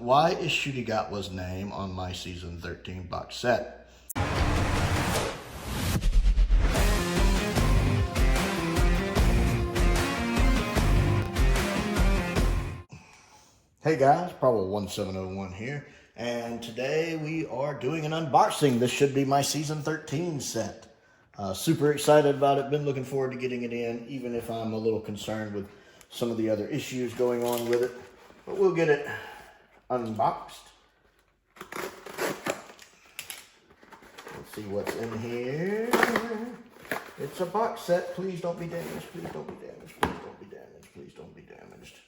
why is Shooty name on my season 13 box set? Hey guys, Prowl 1701 here, and today we are doing an unboxing. This should be my season 13 set. Super excited about it, been looking forward to getting it in, even if I'm a little concerned with some of the other issues going on with it. But we'll get it unboxed. Let's see what's in here. It's a box set. Please don't be damaged. Please don't be damaged. Please don't be damaged. Please don't be damaged.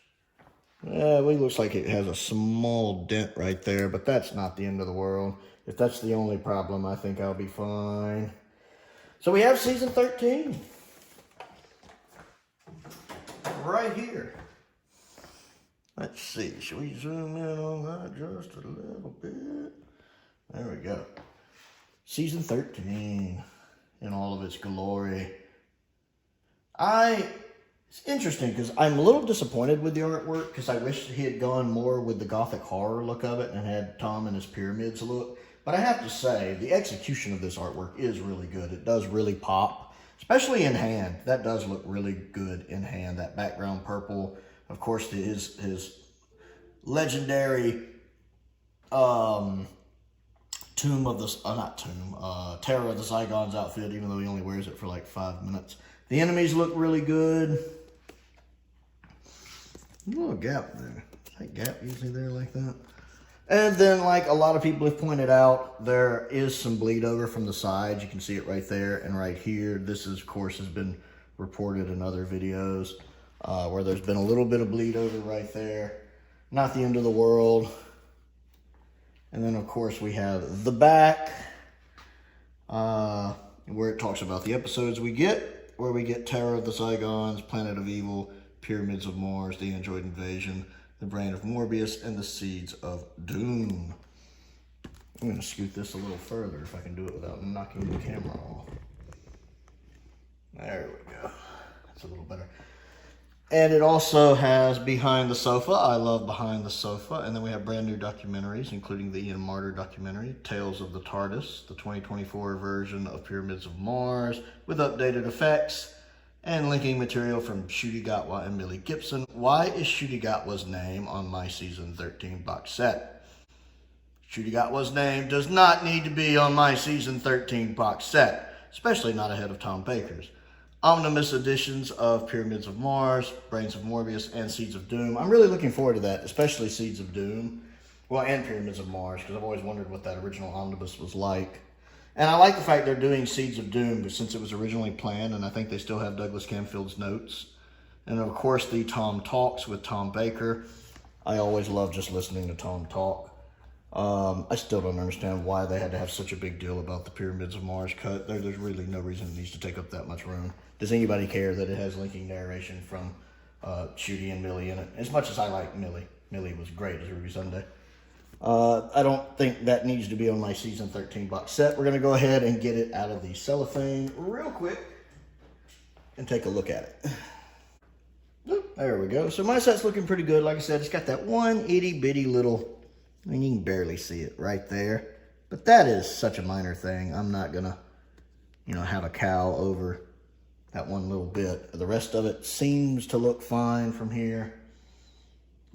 Yeah, it looks like it has a small dent right there, but that's not the end of the world. If that's the only problem, I think I'll be fine. So we have season 13 right here. Let's see, should we zoom in on that just a little bit? There we go. Season 13 in all of its glory. It's interesting because I'm a little disappointed with the artwork because I wish he had gone more with the gothic horror look of it and had Tom and his pyramids look. But I have to say, the execution of this artwork is really good. It does really pop, especially in hand. That does look really good in hand. That background purple, of course, his legendary Terror of the Zygons outfit, even though he only wears it for like 5 minutes. The enemies look really good. A little gap there. Is that gap usually there like that? And then, like a lot of people have pointed out, there is some bleed over from the sides. You can see it right there and right here. This, of course, has been reported in other videos where there's been a little bit of bleed over right there. Not the end of the world. And then, of course, we have the back where it talks about the episodes we get, where we get Terror of the Zygons, Planet of Evil, Pyramids of Mars, the Android Invasion, the Brain of Morbius, and the Seeds of Doom. I'm going to scoot this a little further if I can do it without knocking the camera off. There we go. That's a little better. And it also has Behind the Sofa. I love Behind the Sofa. And then we have brand new documentaries, including the Ian Martyr documentary, Tales of the Tardis, the 2024 version of Pyramids of Mars, with updated effects, and linking material from Shooty and Millie Gibson. Why is Shooty name on my season 13 box set? Shooty name does not need to be on my season 13 box set, especially not ahead of Tom Baker's. Omnibus editions of Pyramids of Mars, Brains of Morbius, and Seeds of Doom. I'm really looking forward to that, especially Seeds of Doom. Well, and Pyramids of Mars, because I've always wondered what that original omnibus was like. And I like the fact they're doing Seeds of Doom, but since it was originally planned, and I think they still have Douglas Camfield's notes. And of course, the Tom Talks with Tom Baker. I always love just listening to Tom talk. I still don't understand why they had to have such a big deal about the Pyramids of Mars cut. There's really no reason it needs to take up that much room. Does anybody care that it has linking narration from Shooty and Millie in it? As much as I like Millie. Millie was great as Ruby Sunday. I don't think that needs to be on my season 13 box set. We're going to go ahead and get it out of the cellophane real quick and take a look at it. There we go. So my set's looking pretty good. Like I said, it's got that one itty bitty little, I mean, you can barely see it right there. But that is such a minor thing. I'm not going to, have a cow over that one little bit. The rest of it seems to look fine from here.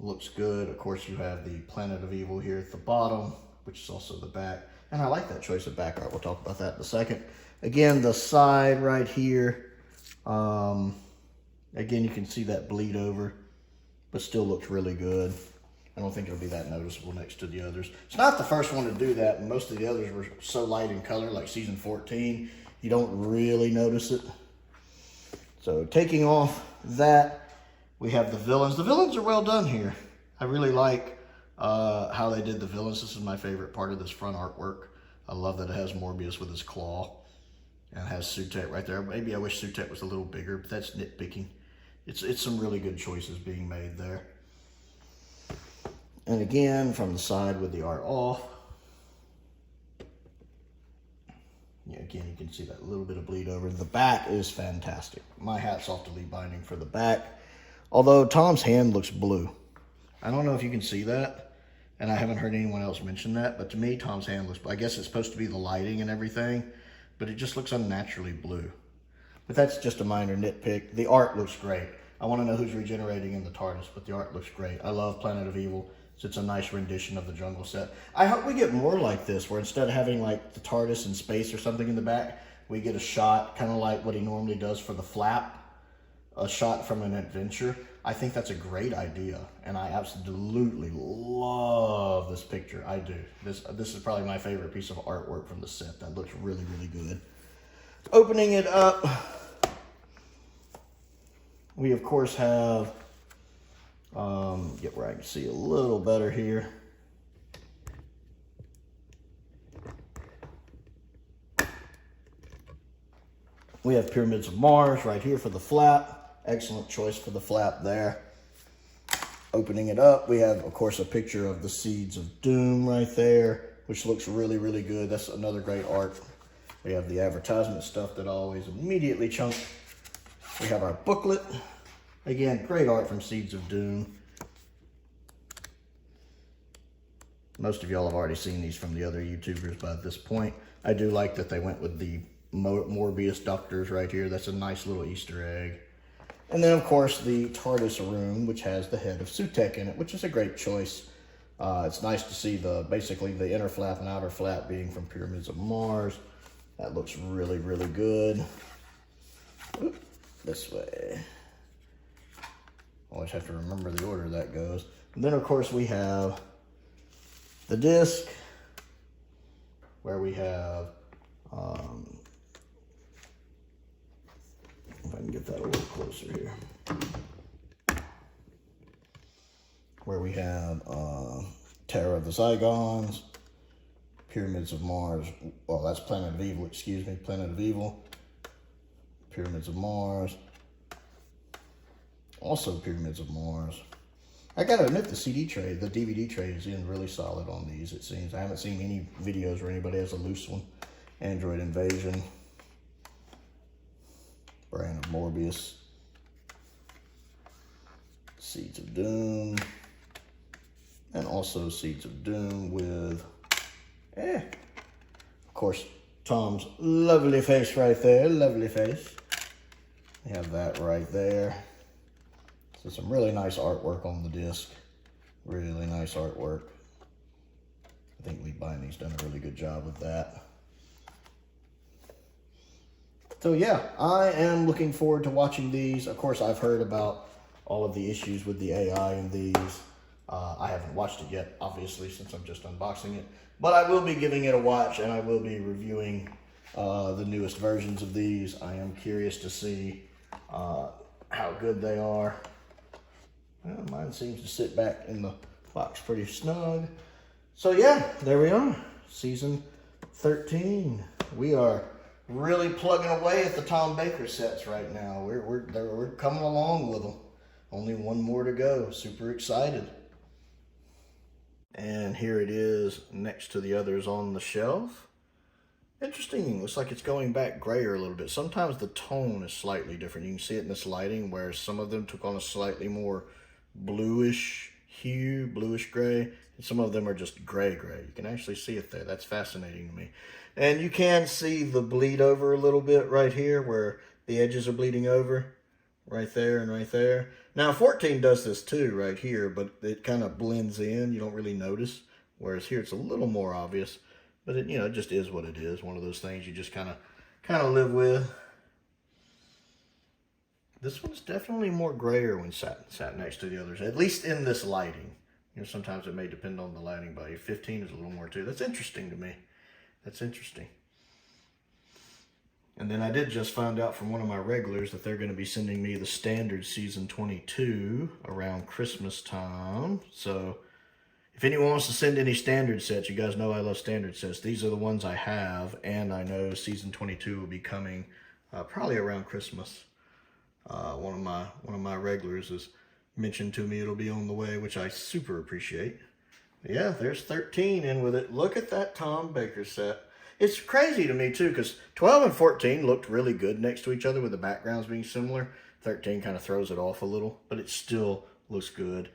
Looks good. Of course, you have the Planet of Evil here at the bottom, which is also the back. And I like that choice of back art. We'll talk about that in a second. Again, the side right here. Again, you can see that bleed over, but still looks really good. I don't think it'll be that noticeable next to the others. It's not the first one to do that, and most of the others were so light in color, like season 14, you don't really notice it. So taking off that, we have the villains. The villains are well done here. I really like how they did the villains. This is my favorite part of this front artwork. I love that it has Morbius with his claw and has Sutek right there. Maybe I wish Sutek was a little bigger, but that's nitpicking. It's some really good choices being made there. And again, from the side with the art off. Yeah, again, you can see that little bit of bleed over. The back is fantastic. My hat's off to Lee Binding for the back. Although Tom's hand looks blue. I don't know if you can see that, And I haven't heard anyone else mention that, but to me, Tom's hand looks, I guess it's supposed to be the lighting and everything, but it just looks unnaturally blue. But that's just a minor nitpick. The art looks great. I want to know who's regenerating in the TARDIS, but the art looks great. I love Planet of Evil, so it's a nice rendition of the jungle set. I hope we get more like this, where instead of having like the TARDIS in space or something in the back, we get a shot kind of like what he normally does for the flap, a shot from an adventure. I think that's a great idea, and I absolutely love this picture. I do. This is probably my favorite piece of artwork from the set. That looks really, really good. Opening it up, we of course have, get where I can see a little better here. We have Pyramids of Mars right here for the flap. Excellent choice for the flap there. Opening it up, we have, of course, a picture of the Seeds of Doom right there, which looks really, really good. That's another great art. We have the advertisement stuff that I always immediately chunk. We have our booklet. Again, great art from Seeds of Doom. Most of y'all have already seen these from the other YouTubers by this point. I do like that they went with the Morbius Doctors right here. That's a nice little Easter egg. And then, of course, the TARDIS room, which has the head of Sutekh in it, which is a great choice. It's nice to see basically the inner flap and outer flap being from Pyramids of Mars. That looks really, really good. Oop, this way. Always have to remember the order that goes. And then, of course, we have the disc, where we have, if I can get that a little closer here, where we have Terror of the Zygons, Pyramids of Mars, well, that's Planet of Evil, excuse me, Planet of Evil, Pyramids of Mars, also Pyramids of Mars. I gotta admit, the CD tray, the DVD tray is in really solid on these, it seems. I haven't seen any videos where anybody has a loose one. Android Invasion, Brand of Morbius, Seeds of Doom, and also Seeds of Doom with, of course, Tom's lovely face right there, lovely face. We have that right there. So some really nice artwork on the disc, really nice artwork. I think Lee Binding's done a really good job with that. So yeah, I am looking forward to watching these. Of course, I've heard about all of the issues with the AI in these. I haven't watched it yet, obviously, since I'm just unboxing it. But I will be giving it a watch, and I will be reviewing the newest versions of these. I am curious to see how good they are. Well, mine seems to sit back in the box pretty snug. So yeah, there we are. Season 13. We are really plugging away at the Tom Baker sets right now. We're coming along with them. Only one more to go. Super excited. And here it is next to the others on the shelf. Interesting. Looks like it's going back grayer a little bit. Sometimes the tone is slightly different. You can see it in this lighting, where some of them took on a slightly more bluish hue, bluish gray, and some of them are just gray. You can actually see it there. That's fascinating to me. And you can see the bleed over a little bit right here, where the edges are bleeding over, right there and right there. Now 14 does this too right here, but it kind of blends in. You don't really notice, whereas here it's a little more obvious. But it, it just is what it is. One of those things you just kind of live with. This one's definitely more grayer when sat next to the others, at least in this lighting. Sometimes it may depend on the lighting value. 15 is a little more too. That's interesting to me. That's interesting. And then I did just find out from one of my regulars that they're going to be sending me the standard season 22 around Christmas time. So if anyone wants to send any standard sets, you guys know I love standard sets. These are the ones I have, and I know season 22 will be coming probably around Christmas. One of my regulars has mentioned to me it'll be on the way, which I super appreciate. But yeah, there's 13 in with it. Look at that Tom Baker set. It's crazy to me too, because 12 and 14 looked really good next to each other with the backgrounds being similar. 13 kind of throws it off a little, but it still looks good,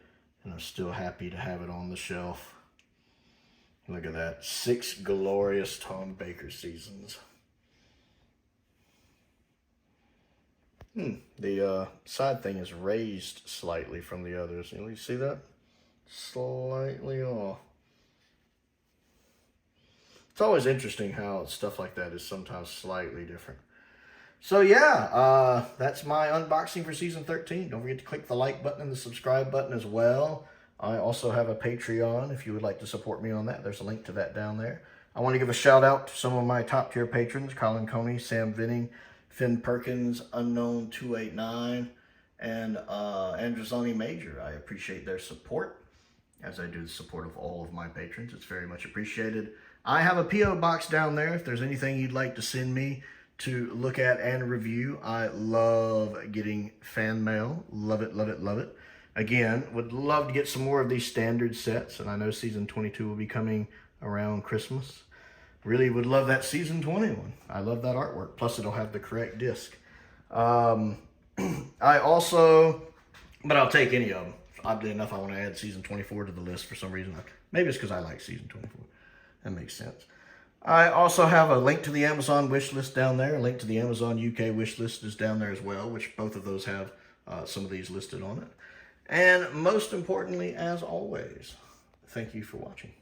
and I'm still happy to have it on the shelf. Look at that. 6 glorious Tom Baker seasons. The side thing is raised slightly from the others. You see that? Slightly off. It's always interesting how stuff like that is sometimes slightly different. So yeah, that's my unboxing for season 13. Don't forget to click the like button and the subscribe button as well. I also have a Patreon if you would like to support me on that. There's a link to that down there. I want to give a shout out to some of my top tier patrons: Colin Coney, Sam Vinning, Finn Perkins, Unknown 289, and Androzani Major. I appreciate their support, as I do the support of all of my patrons. It's very much appreciated. I have a P.O. box down there if there's anything you'd like to send me to look at and review. I love getting fan mail. Love it, love it, love it. Again, would love to get some more of these standard sets, and I know season 22 will be coming around Christmas. Really would love that season 21. I love that artwork. Plus, it'll have the correct disc. I also, but I'll take any of them. Oddly enough, I want to add season 24 to the list for some reason. Maybe it's because I like season 24. That makes sense. I also have a link to the Amazon wish list down there. A link to the Amazon UK wish list is down there as well, which both of those have some of these listed on it. And most importantly, as always, thank you for watching.